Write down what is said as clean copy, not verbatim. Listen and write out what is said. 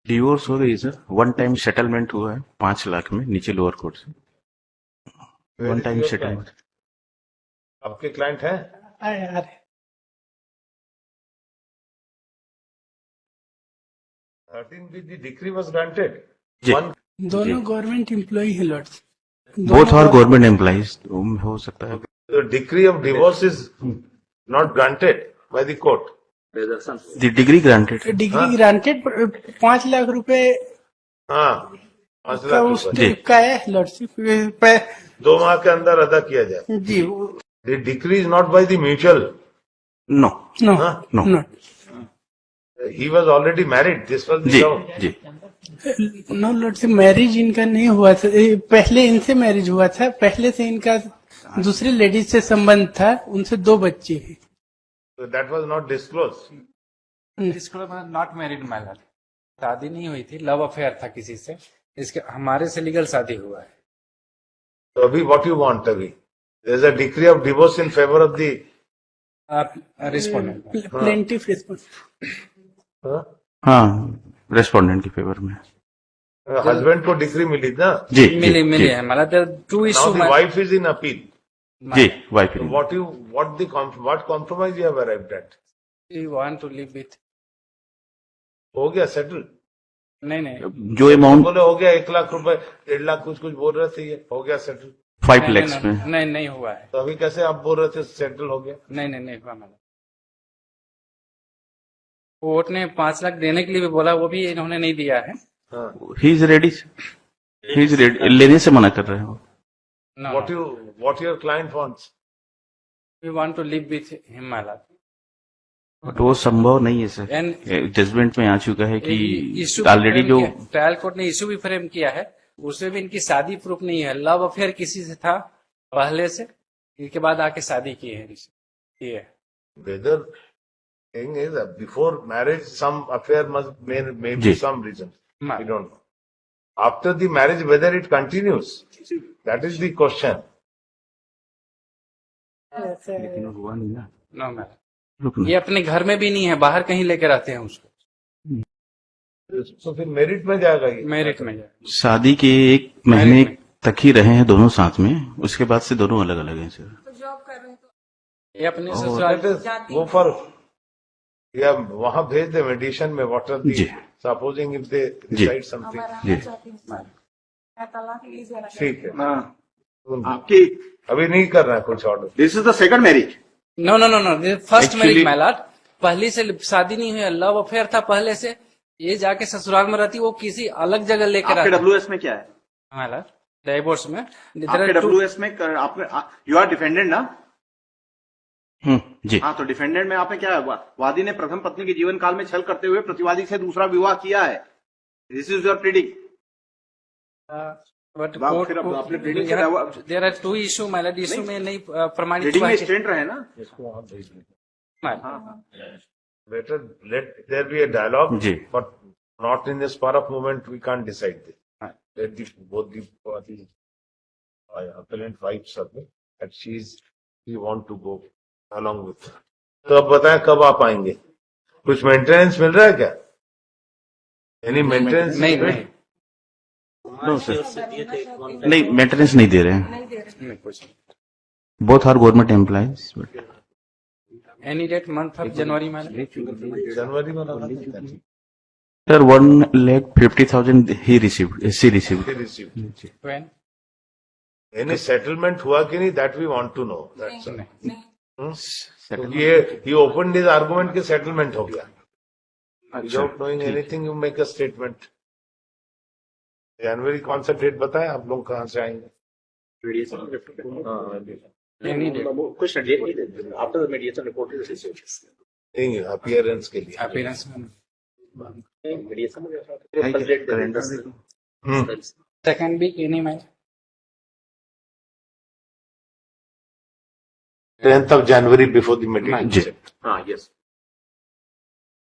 Divorce हो गई sir, one time settlement हुआ है 5 लाख में नीचे लोअर कोर्ट से, वन टाइम सेटलमेंट। आपके क्लाइंट है? Decree was granted. दोनों गवर्नमेंट एम्प्लॉय है lords, both are government employees, हो सकता है। The decree of divorce is not granted by the court. The degree granted, degree granted 5 lakh रुपए हाँ, 5 का लाख उस रुपए टाइप का है लॉर्डशिप 2 माह के अंदर अदा किया जाए। जी। The decree is not by the mutual. No no हाँ? No no He was already married. This was the जी term. जी। नो लॉर्डशिप मैरिज इनका नहीं हुआ था, पहले इनसे मैरिज हुआ था, पहले से इनका दूसरी लेडीज से संबंध था, उनसे 2 बच्चे हैं। So that was not disclosed. इसको नॉट मैरिड मैलर, शादी नहीं हुई थी, लव अफेयर था किसी से, इसके हमारे से लीगल शादी हुआ है। So अभी what you want अभी? There is a decree of divorce in favor of the respondent plaintiff response हाँ, रेस्पोंडेंट के फेवर में। husband को डिक्री मिली ना? जी मिली है मतलब to Now issue the wife is in appeal. जी, wife. So what compromise you have arrived at? You want to live with. हो गया सेटल? नहीं जो अमाउंट बोले हो गया 1 लाख रुपए, 1.5 लाख कुछ बोल रहे थे, ये हो गया सेटल? 5 lakhs में। नहीं हुआ है। तो अभी कैसे आप बोल रहे थे सेटल हो गया? नहीं हुआ मैडम। कोर्ट ने 5 लाख देने के लिए भी बोला, वो भी इन्होंने नहीं दिया है। ही इज रेडी, लेने से मना कर रहे हो। What your client wants? We want to live with him my lord. But वो संभव नहीं है सर, एंड जजमेंट में आ चुका है कि इशू ऑलरेडी जो ट्रायल कोर्ट ने इशू भी फ्रेम किया है, उसमें भी इनकी शादी प्रूफ नहीं है, लव अफेयर किसी से था पहले से, इसके बाद आके शादी की है। ये Whether thing is that before marriage some affair may be ji. some reason. We don't know. After the marriage, whether it continues, that is the question. लेकिन हुआ नहीं ना। नो मैडम, रुक ना। ये अपने घर में भी नहीं है, बाहर कहीं लेकर आते हैं उसको, तो फिर मेरिट में जाएगा ये? मेरिट में जाए। शादी के 1 महीने तक ही रहे हैं दोनों साथ में, उसके बाद से दोनों अलग अलग हैं सर। ये अपने So ससुराल let us go for या वहां भेज दे मेडिशन में what are the जी। supposing if they जी। decide something. जी ठीक है, आपकी अभी नहीं कर रहा है कुछ order. This is the second marriage. No first Actually- marriage my lord. पहले से शादी नहीं हुई, लव अफेयर था पहले से, ये जाके ससुराल में रहती, वो किसी अलग जगह लेकर आपके आती। डब्ल्यूएस में क्या है? माय लॉर्ड डाइवोर्स में आपके डब्ल्यूएस में आपने यू आर डिफेंडेंट ना? जी। हाँ, तो डिफेंडेंट में आपने क्या है? वादी ने प्रथम पत्नी के जीवन काल में छल करते हुए प्रतिवादी से दूसरा विवाह किया है। This is your pleading. But फिर आपने pleading से there are 2 issue my lord, issue में नहीं प्रमाणित प्रीडिंग हुआ में कि- स्टैंड रहे ना? इसको आप भेज दें। My- Better let there be a dialogue, जी। but not in the spur of moment. We can't decide this. Let both the parties, appellant wife submit that we want to go along with. तो अब बताएं कब आप आएंगे? कुछ maintenance मिल रहा है क्या? Any maintenance? नहीं नो सर, नहीं मेंटेनेंस नहीं दे रहे हैं। नहीं कुछ। Both are government employees. Any date month of January में जनवरी में लगा था। सर 1,50,000 ही received, see received. When any settlement हुआ कि नहीं? That we want to know. That's all. Settlement- ये ओपन दिस आर्गुमेंट के सेटलमेंट हो गया। Without knowing anything you make a statement. जनवरी कौन सा डेट बताएं? आप लोग कहाँ से आएंगे? Any date after the mediation report is received. नहीं, अपीयरेंस के लिए। अपीयरेंस में कैलेंडर देखो। सेकंड वीक एनी में 10th of January before the mediation. जी। हाँ, यस।